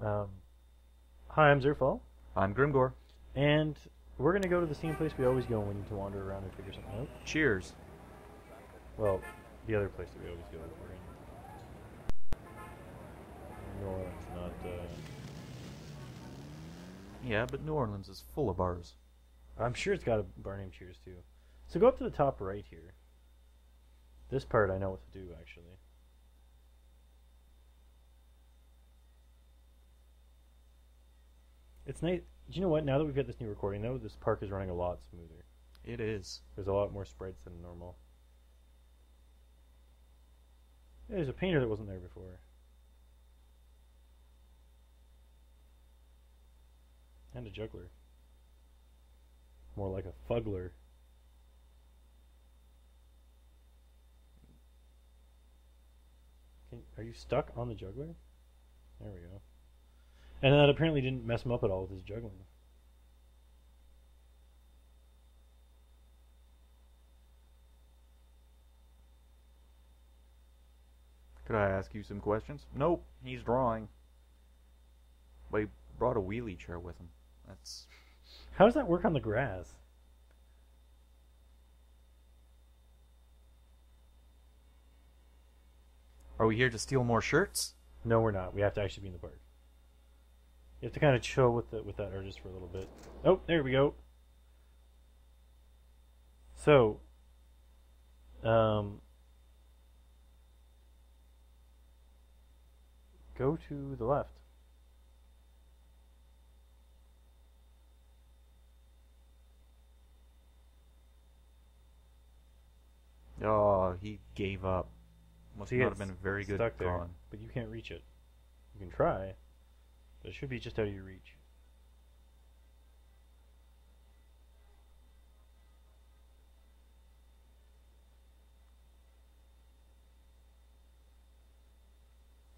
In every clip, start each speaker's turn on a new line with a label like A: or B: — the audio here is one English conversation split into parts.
A: Um, Hi, I'm Zerfall,
B: I'm Grimgor.
A: and we're going to go to the same place we always go when we need to wander around and figure something out.
B: Cheers.
A: Well, the other place that we always go. We're in New Orleans, not.
B: Yeah, but New Orleans is full of bars.
A: I'm sure it's got a bar named Cheers too. So go up to the top right here. This part I know what to do actually. It's nice. Do you know what? Now that we've got this new recording, though, this park is running a lot smoother.
B: It is.
A: There's a lot more sprites than normal. Yeah, there's a painter that wasn't there before. And a juggler. More like a fuggler. Are you stuck on the juggler? There we go. And that apparently didn't mess him up at all with his juggling.
B: Could I ask you some questions? Nope, he's drawing. But he brought a wheelie chair with him. That's...
A: How does that work on the grass?
B: Are we here to steal more shirts?
A: No, we're not. We have to actually be in the park. You have to kind of chill with that artist for a little bit. Oh, there we go. So, go to the left.
B: Oh, he gave up. Must
A: See,
B: not
A: it's
B: have been a very good
A: stuck there,
B: drawing.
A: but you can't reach it. You can try, but it should be just out of your reach.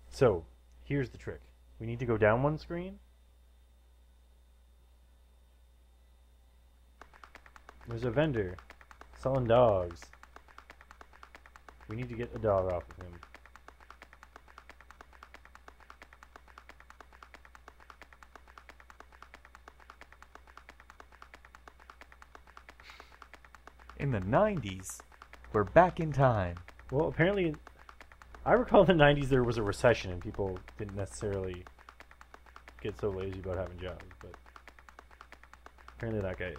A: So, here's the trick. We need to go down one screen. There's a vendor selling dogs. We need to get a dog off of him.
B: In the 90s, we're back in time.
A: Well, apparently, I recall in the 90s there was a recession and people didn't necessarily get so lazy about having jobs, but apparently that guy is.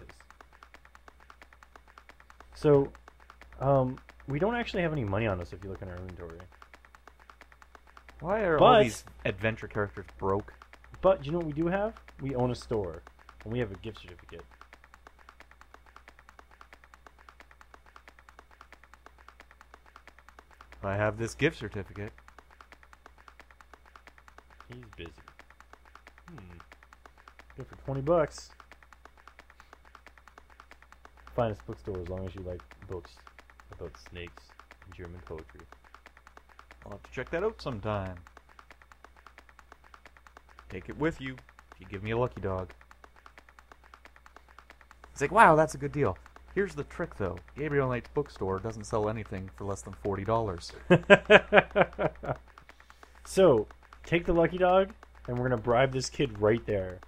A: So, we don't actually have any money on us if you look in our inventory.
B: Why are
A: But-
B: all these adventure characters broke?
A: But you know what we do have? We own a store, and we have a gift certificate.
B: I have this gift certificate.
A: He's busy. Good for $20. Finest bookstore as long as you like books about snakes and German poetry.
B: I'll have to check that out sometime. Take it with you if you give me a lucky dog. It's like, wow, that's a good deal. Here's the trick, though. Gabriel Knight's bookstore doesn't sell anything for less than $40.
A: So, take the lucky dog, and we're going to bribe this kid right there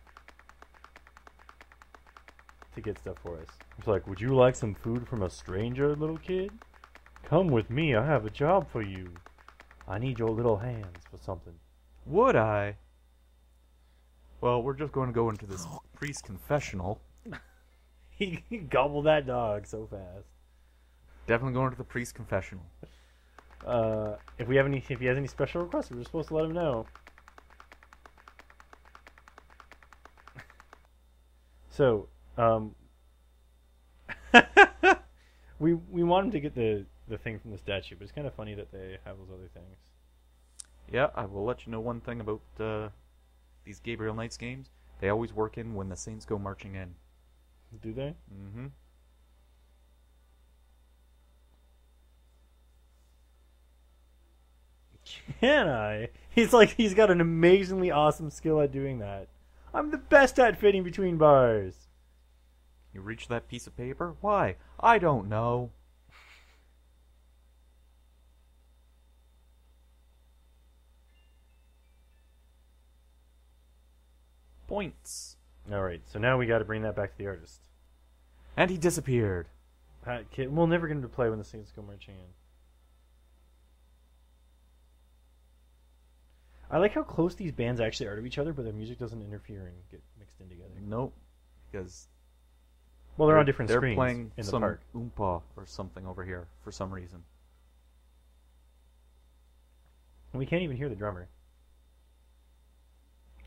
A: to get stuff for us. It's like, would you like some food from a stranger, little kid? Come with me, I have a job for you. I need your little hands for something.
B: Would I? Well, we're just going to go into this priest confessional.
A: He gobbled that dog so fast.
B: Definitely going to the priest confessional.
A: If he has any special requests, we're supposed to let him know. So, we want him to get the thing from the statue, but it's kind of funny that they have those other things.
B: Yeah, I will let you know one thing about these Gabriel Knights games. They always work in when the Saints go marching in.
A: Do they?
B: Mm-hmm.
A: Can I? He's got an amazingly awesome skill at doing that. I'm the best at fitting between bars.
B: You reach that piece of paper? Why? I don't know. points.
A: Alright, so now we gotta bring that back to the artist.
B: And he disappeared.
A: We'll never get him to play when the Saints go marching in. I like how close these bands actually are to each other, but their music doesn't interfere and get mixed in together.
B: Nope. Because
A: well, they're on different
B: they're
A: screens
B: playing
A: in the
B: some
A: park.
B: oompa or something over here for some reason.
A: And we can't even hear the drummer.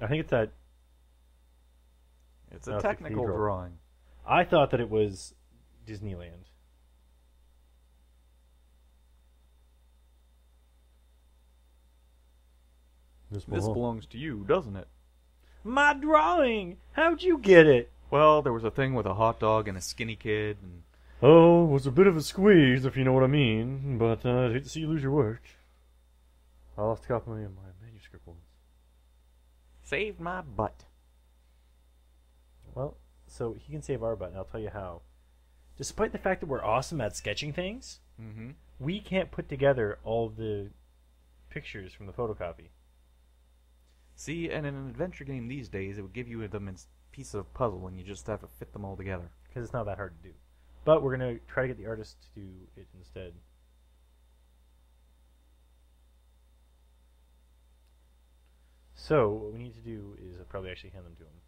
A: I think it's that...
B: It's a technical drawing.
A: I thought that it was Disneyland.
B: This belongs to you, doesn't it?
A: My drawing! How'd you get it?
B: Well, there was a thing with a hot dog and a skinny kid, and...
A: Oh, it was a bit of a squeeze, if you know what I mean. But I'd hate to see you lose your work. I lost a copy of my manuscript once.
B: Saved my butt.
A: Well, so he can save our butt, and I'll tell you how. Despite the fact that we're awesome at sketching things, we can't put together all of the pictures from the photocopy.
B: See, and in an adventure game these days, it would give you them in pieces of puzzle, and you just have to fit them all together.
A: Because it's not that hard to do. But we're going to try to get the artist to do it instead. So, what we need to do is probably actually hand them to him.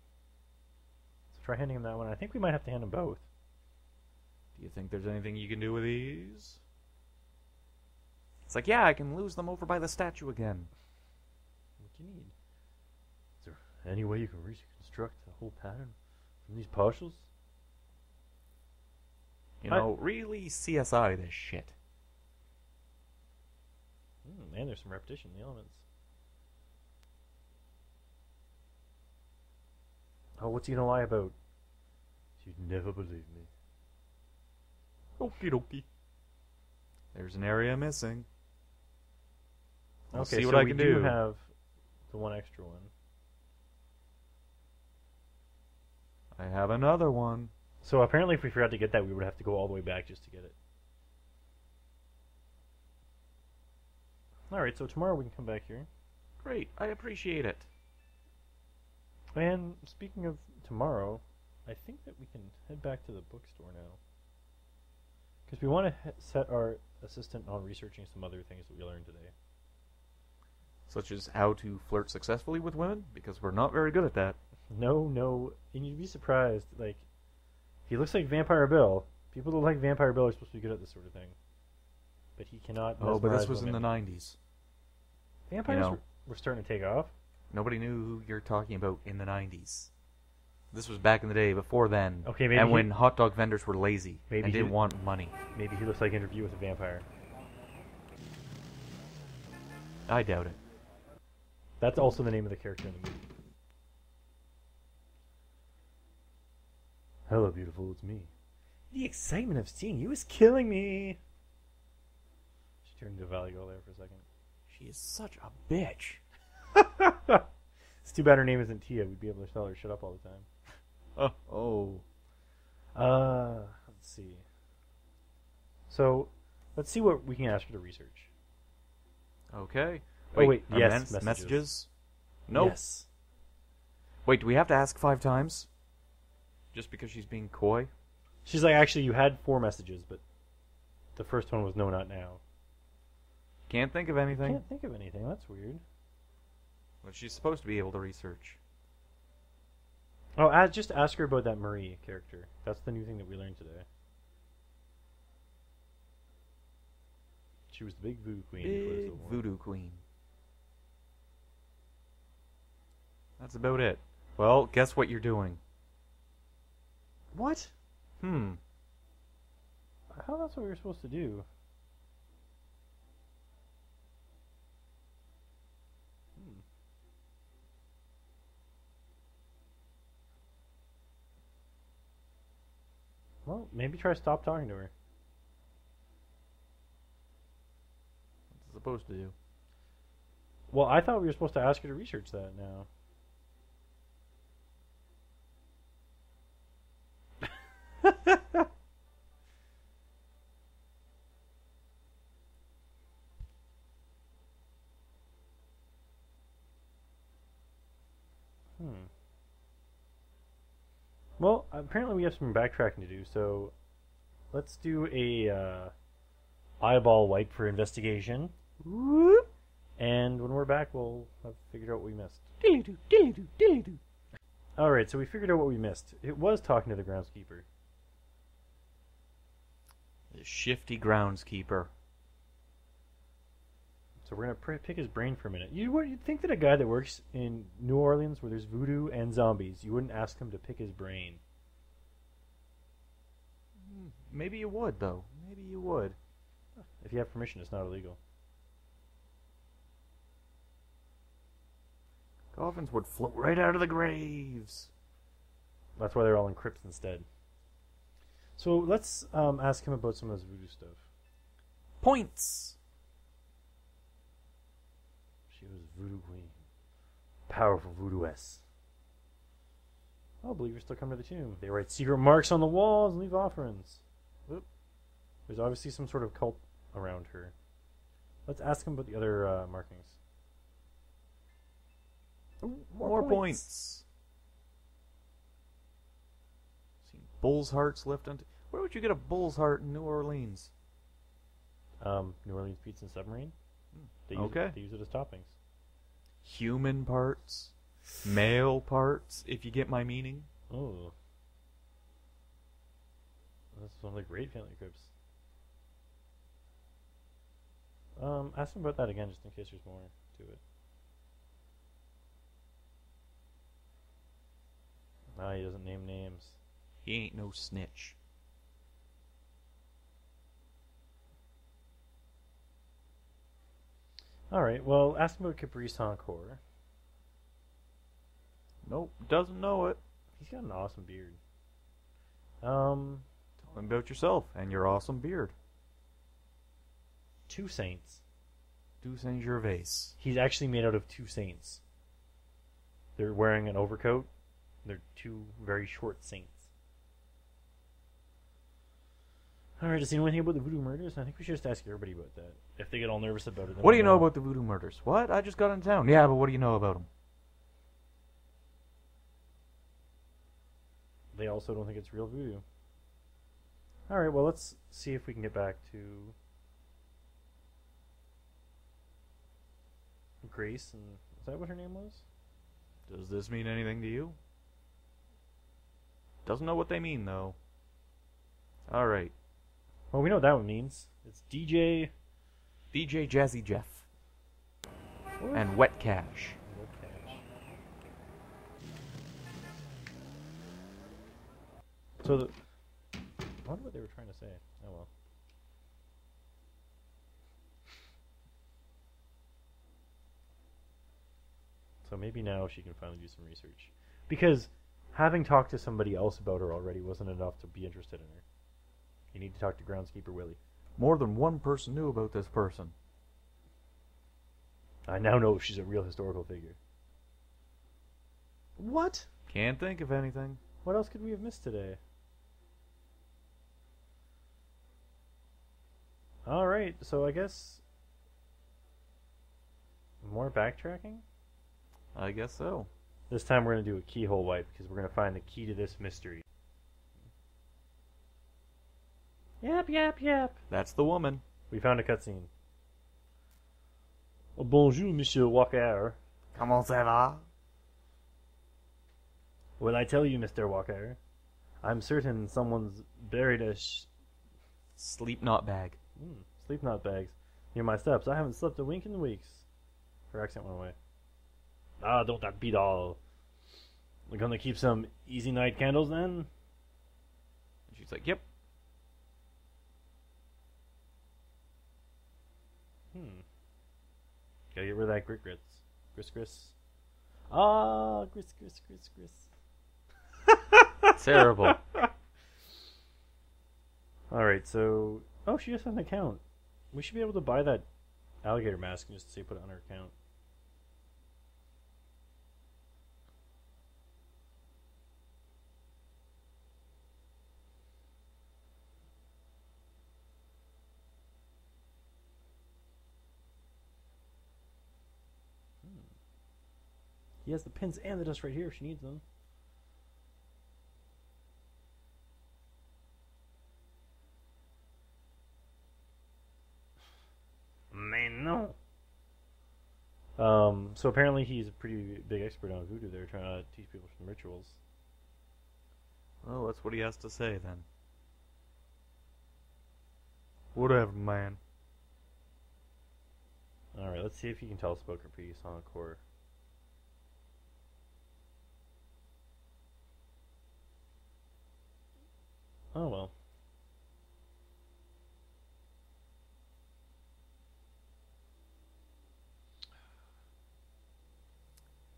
A: So try handing him that one. I think we might have to hand him both.
B: Do you think there's anything you can do with these? It's like, yeah, I can lose them over by the statue again.
A: What do you need? Is there any way you can reconstruct the whole pattern from these partials?
B: You know, really CSI this shit.
A: Man, there's some repetition in the elements. Oh, what's he gonna lie about? You'd never believe me.
B: Okie dokie. There's an area missing.
A: Okay,
B: see what
A: so
B: I
A: we
B: can
A: do
B: do.
A: have the one extra one.
B: I have another one.
A: So apparently if we forgot to get that, we would have to go all the way back just to get it. Alright, so tomorrow we can come back here.
B: Great, I appreciate it.
A: And speaking of tomorrow, I think that we can head back to the bookstore now. Because we want to set our assistant on researching some other things that we learned today.
B: Such as how to flirt successfully with women, because we're not very good at that.
A: No, and you'd be surprised, like, he looks like Vampire Bill. People that like Vampire Bill are supposed to be good at this sort of thing. But he cannot mesmerize
B: but this was
A: women.
B: in the 90s.
A: Vampires were starting to take off.
B: Nobody knew who you're talking about in the 90s. This was back in the day, before then.
A: Okay, maybe
B: and when hot dog vendors were lazy
A: maybe
B: and didn't want money.
A: Maybe he looks like Interview with a Vampire.
B: I doubt it.
A: That's also the name of the character in the movie. Hello, beautiful, it's me. The excitement of seeing you is killing me. She turned into Valley Girl there for a second.
B: She is such a bitch.
A: It's too bad her name isn't Tia. We'd be able to tell her to shut up all the time. Let's see. So, let's see what we can ask her to research.
B: Okay.
A: Wait,
B: are
A: yes,
B: messages? Nope.
A: Yes.
B: Wait, do we have to ask 5 times? Just because she's being coy?
A: She's like, actually, you had 4 messages, but the first one was no, not now.
B: Can't think of anything.
A: Can't think of anything. That's weird.
B: But she's supposed to be able to research.
A: Oh, just ask her about that Marie character. That's the new thing that we learned today. She was the big voodoo queen.
B: Big voodoo queen. That's about it. Well, guess what you're doing.
A: What?
B: How
A: That's what we were supposed to do. Well, maybe try to stop talking to her.
B: What's it supposed to do?
A: Well, I thought we were supposed to ask her to research that now. Well, apparently we have some backtracking to do, so let's do a eyeball wipe for investigation.
B: Whoop.
A: And when we're back, we'll have figured out what we missed.
B: Dilly-doo, dilly-doo, dilly-doo.
A: Alright, so we figured out what we missed. It was talking to the groundskeeper.
B: The shifty groundskeeper.
A: So we're gonna pick his brain for a minute. You'd think that a guy that works in New Orleans, where there's voodoo and zombies, you wouldn't ask him to pick his brain.
B: Maybe you would, though. Maybe you would.
A: If you have permission, it's not illegal.
B: Coffins would float right out of the graves.
A: That's why they're all in crypts instead. So let's ask him about some of this voodoo stuff.
B: Points.
A: She was voodoo queen. Powerful voodooess. Oh, believers still come to the tomb. They write secret marks on the walls and leave offerings. Oop. There's obviously some sort of cult around her. Let's ask him about the other markings.
B: Ooh, more points. Seen bull's hearts lift onto. Where would you get a bull's heart in New Orleans?
A: New Orleans Pizza and Submarine. They use it as toppings.
B: Human parts, male parts, if you get my meaning.
A: Oh. That's one of the great family cribs. Ask him about that again, just in case there's more to it. Ah, he doesn't name names.
B: He ain't no snitch.
A: Alright, well, ask him about Caprice Encore.
B: Nope, doesn't know it.
A: He's got an awesome beard.
B: Tell him about yourself and your awesome beard.
A: Two saints.
B: Du Saint Gervais.
A: He's actually made out of two saints. They're wearing an overcoat. They're two very short saints. Alright, does he know anything about the voodoo murders? I think we should just ask everybody about that. If they get all nervous about it.
B: What do you know about the voodoo murders? What? I just got into town. Yeah, but what do you know about them?
A: They also don't think it's real voodoo. Alright, well, let's see if we can get back to Grace. And is that what her name was?
B: Does this mean anything to you? Doesn't know what they mean, though. Alright.
A: Well, we know what that one means. It's DJ
B: Jazzy Jeff.
A: What?
B: And Wet Cash.
A: Wet Cash. So I wonder what they were trying to say. Oh well. So maybe now she can finally do some research. Because having talked to somebody else about her already wasn't enough to be interested in her. You need to talk to Groundskeeper Willie.
B: More than one person knew about this person.
A: I now know if she's a real historical figure. What?
B: Can't think of anything.
A: What else could we have missed today? Alright, so I guess more backtracking?
B: I guess so.
A: This time we're going to do a keyhole wipe because we're going to find the key to this mystery. Yep, yep, yep.
B: That's the woman.
A: We found a cutscene. Oh, bonjour, Monsieur Walker.
B: Comment ça va?
A: Well, I tell you, Mr. Walker, I'm certain someone's buried a
B: Sleep not bag.
A: sleep knot bags near my steps. I haven't slept a wink in weeks. Her accent went away. Ah, don't that beat all. We're gonna keep some easy night candles then?
B: And she's like, yep.
A: Gotta get rid of that grits. Gris. Ah, gris.
B: Terrible.
A: Alright, so... Oh, she just has an account. We should be able to buy that alligator mask and just say put it on her account. He has the pins and the dust right here if she needs them. So apparently he's a pretty big expert on voodoo. They're trying to teach people some rituals.
B: Well, that's what he has to say then. Whatever, man.
A: Alright, let's see if he can tell us about Capri Sonic Core. Oh well.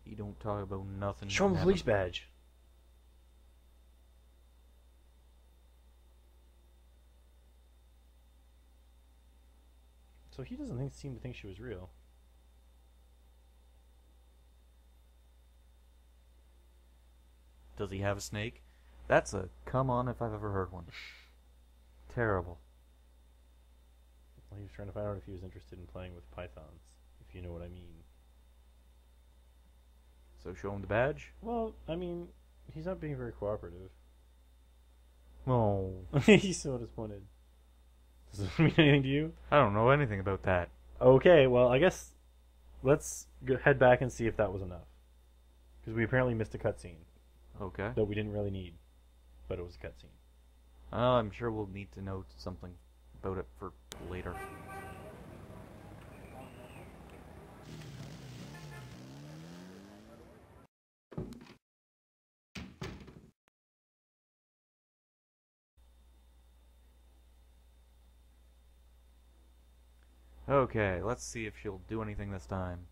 B: He don't talk about nothing.
A: Show him the
B: never.
A: police badge. So he doesn't seem to think she was real.
B: Does he have a snake? That's a come on if I've ever heard one. Terrible.
A: Well, he was trying to find out if he was interested in playing with pythons, if you know what I mean.
B: So show him the badge?
A: Well, I mean, he's not being very cooperative.
B: No.
A: He's so disappointed. Does it mean anything to you?
B: I don't know anything about that.
A: Okay, well, I guess let's head back and see if that was enough. Because we apparently missed a cutscene
B: Okay.
A: that we didn't really need, but it was a cutscene.
B: I'm sure we'll need to know something about it for later. Okay, let's see if she'll do anything this time.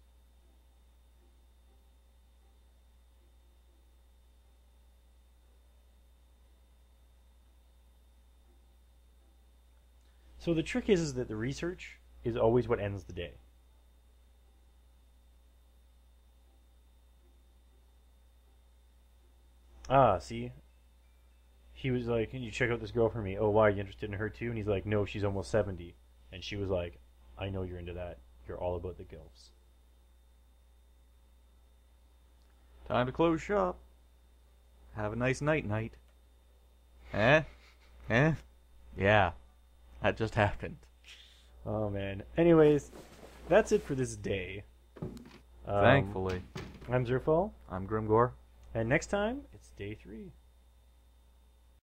A: So the trick is that the research is always what ends the day. Ah, see? He was like, can you check out this girl for me? Oh, why? Are you interested in her too? And he's like, no, she's almost 70. And she was like, I know you're into that. You're all about the gilfs.
B: Time to close shop. Have a nice night. Eh? Eh? Yeah. That just happened.
A: Oh, man. Anyways, that's it for this day.
B: Thankfully.
A: I'm Zerfall.
B: I'm Grimgore.
A: And next time, it's day 3.